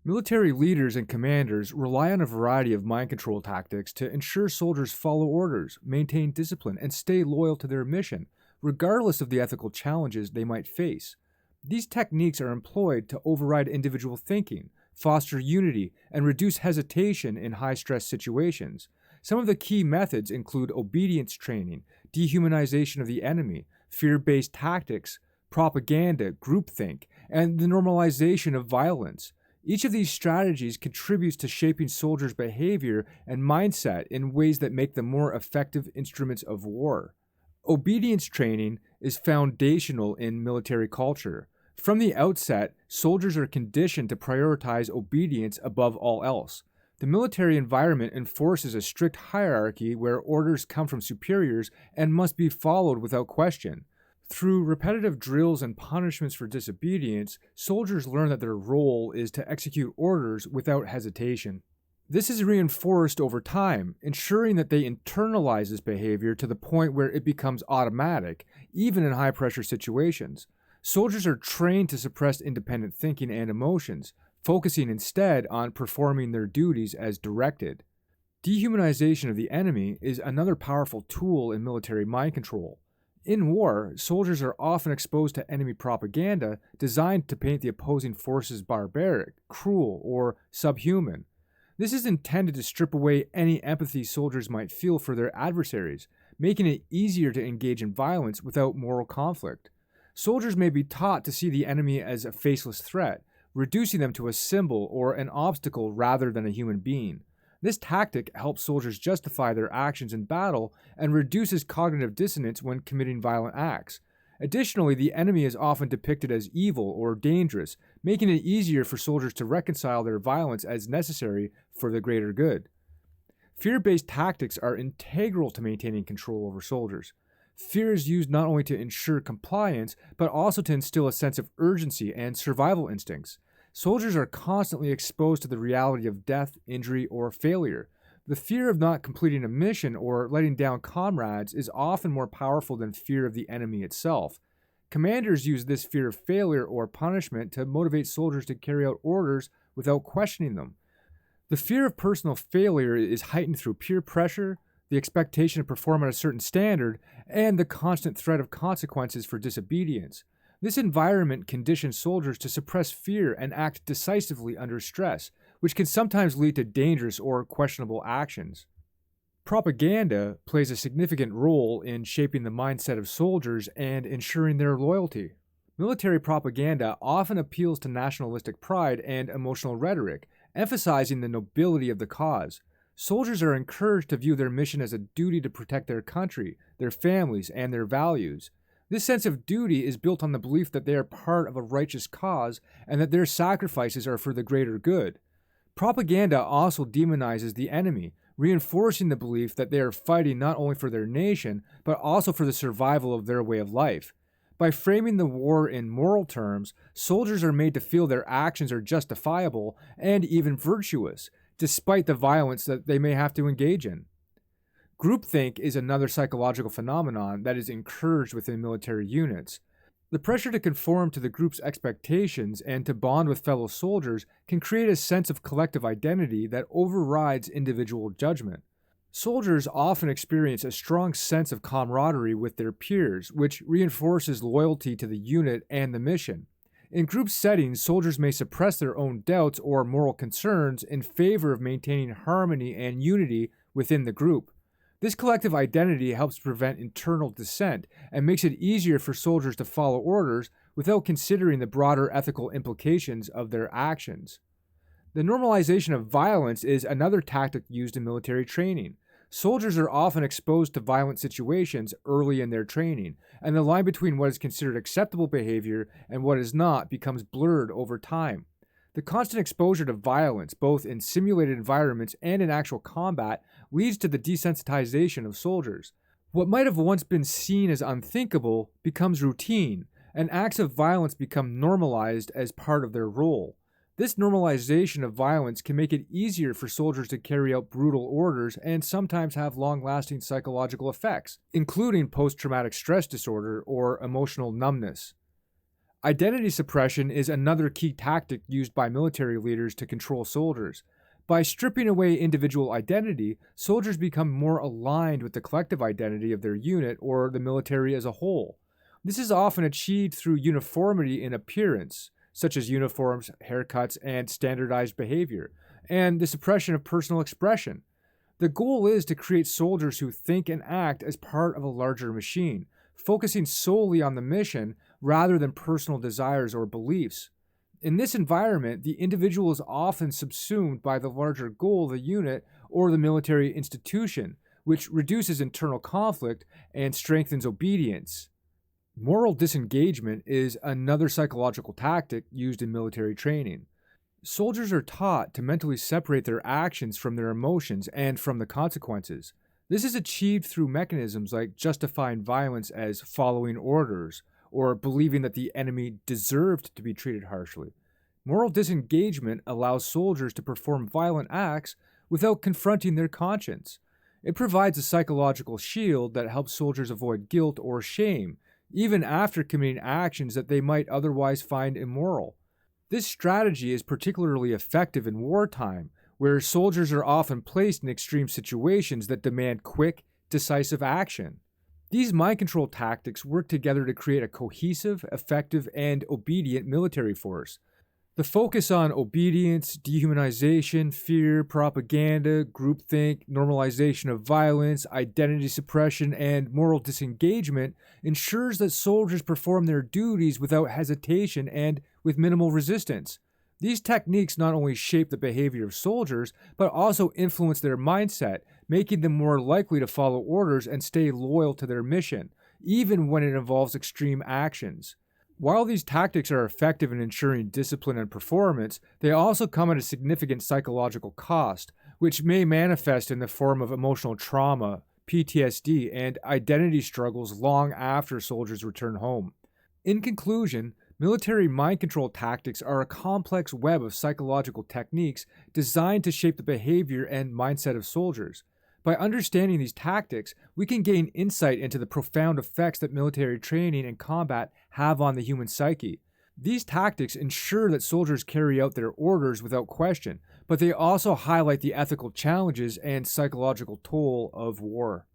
Military leaders and commanders rely on a variety of mind control tactics to ensure soldiers follow orders, maintain discipline, and stay loyal to their mission, regardless of the ethical challenges they might face. These techniques are employed to override individual thinking, foster unity, and reduce hesitation in high-stress situations. Some of the key methods include obedience training, dehumanization of the enemy, fear-based tactics, propaganda, groupthink, and the normalization of violence. Each of these strategies contributes to shaping soldiers' behavior and mindset in ways that make them more effective instruments of war. Obedience training is foundational in military culture. From the outset, soldiers are conditioned to prioritize obedience above all else. The military environment enforces a strict hierarchy where orders come from superiors and must be followed without question. Through repetitive drills and punishments for disobedience, soldiers learn that their role is to execute orders without hesitation. This is reinforced over time, ensuring that they internalize this behavior to the point where it becomes automatic, even in high-pressure situations. Soldiers are trained to suppress independent thinking and emotions, focusing instead on performing their duties as directed. Dehumanization of the enemy is another powerful tool in military mind control. In war, soldiers are often exposed to enemy propaganda designed to paint the opposing forces barbaric, cruel, or subhuman. This is intended to strip away any empathy soldiers might feel for their adversaries, making it easier to engage in violence without moral conflict. Soldiers may be taught to see the enemy as a faceless threat, reducing them to a symbol or an obstacle rather than a human being. This tactic helps soldiers justify their actions in battle and reduces cognitive dissonance when committing violent acts. Additionally, the enemy is often depicted as evil or dangerous, making it easier for soldiers to reconcile their violence as necessary for the greater good. Fear-based tactics are integral to maintaining control over soldiers. Fear is used not only to ensure compliance, but also to instill a sense of urgency and survival instincts. Soldiers are constantly exposed to the reality of death, injury, or failure. The fear of not completing a mission or letting down comrades is often more powerful than fear of the enemy itself. Commanders use this fear of failure or punishment to motivate soldiers to carry out orders without questioning them. The fear of personal failure is heightened through peer pressure, the expectation to perform at a certain standard, and the constant threat of consequences for disobedience. This environment conditions soldiers to suppress fear and act decisively under stress, which can sometimes lead to dangerous or questionable actions. Propaganda plays a significant role in shaping the mindset of soldiers and ensuring their loyalty. Military propaganda often appeals to nationalistic pride and emotional rhetoric, emphasizing the nobility of the cause. Soldiers are encouraged to view their mission as a duty to protect their country, their families, and their values. This sense of duty is built on the belief that they are part of a righteous cause and that their sacrifices are for the greater good. Propaganda also demonizes the enemy, reinforcing the belief that they are fighting not only for their nation, but also for the survival of their way of life. By framing the war in moral terms, soldiers are made to feel their actions are justifiable and even virtuous, despite the violence that they may have to engage in. Groupthink is another psychological phenomenon that is encouraged within military units. The pressure to conform to the group's expectations and to bond with fellow soldiers can create a sense of collective identity that overrides individual judgment. Soldiers often experience a strong sense of camaraderie with their peers, which reinforces loyalty to the unit and the mission. In group settings, soldiers may suppress their own doubts or moral concerns in favor of maintaining harmony and unity within the group. This collective identity helps prevent internal dissent and makes it easier for soldiers to follow orders without considering the broader ethical implications of their actions. The normalization of violence is another tactic used in military training. Soldiers are often exposed to violent situations early in their training, and the line between what is considered acceptable behavior and what is not becomes blurred over time. The constant exposure to violence, both in simulated environments and in actual combat, leads to the desensitization of soldiers. What might have once been seen as unthinkable becomes routine, and acts of violence become normalized as part of their role. This normalization of violence can make it easier for soldiers to carry out brutal orders and sometimes have long-lasting psychological effects, including post-traumatic stress disorder or emotional numbness. Identity suppression is another key tactic used by military leaders to control soldiers. By stripping away individual identity, soldiers become more aligned with the collective identity of their unit or the military as a whole. This is often achieved through uniformity in appearance, such as uniforms, haircuts, and standardized behavior, and the suppression of personal expression. The goal is to create soldiers who think and act as part of a larger machine, focusing solely on the mission rather than personal desires or beliefs. In this environment, the individual is often subsumed by the larger goal of the unit or the military institution, which reduces internal conflict and strengthens obedience. Moral disengagement is another psychological tactic used in military training. Soldiers are taught to mentally separate their actions from their emotions and from the consequences. This is achieved through mechanisms like justifying violence as following orders or believing that the enemy deserved to be treated harshly. Moral disengagement allows soldiers to perform violent acts without confronting their conscience. It provides a psychological shield that helps soldiers avoid guilt or shame, even after committing actions that they might otherwise find immoral. This strategy is particularly effective in wartime, where soldiers are often placed in extreme situations that demand quick, decisive action. These mind control tactics work together to create a cohesive, effective, and obedient military force. The focus on obedience, dehumanization, fear, propaganda, groupthink, normalization of violence, identity suppression, and moral disengagement ensures that soldiers perform their duties without hesitation and with minimal resistance. These techniques not only shape the behavior of soldiers, but also influence their mindset, making them more likely to follow orders and stay loyal to their mission, even when it involves extreme actions. While these tactics are effective in ensuring discipline and performance, they also come at a significant psychological cost, which may manifest in the form of emotional trauma, PTSD, and identity struggles long after soldiers return home. In conclusion, military mind control tactics are a complex web of psychological techniques designed to shape the behavior and mindset of soldiers. By understanding these tactics, we can gain insight into the profound effects that military training and combat have on the human psyche. These tactics ensure that soldiers carry out their orders without question, but they also highlight the ethical challenges and psychological toll of war.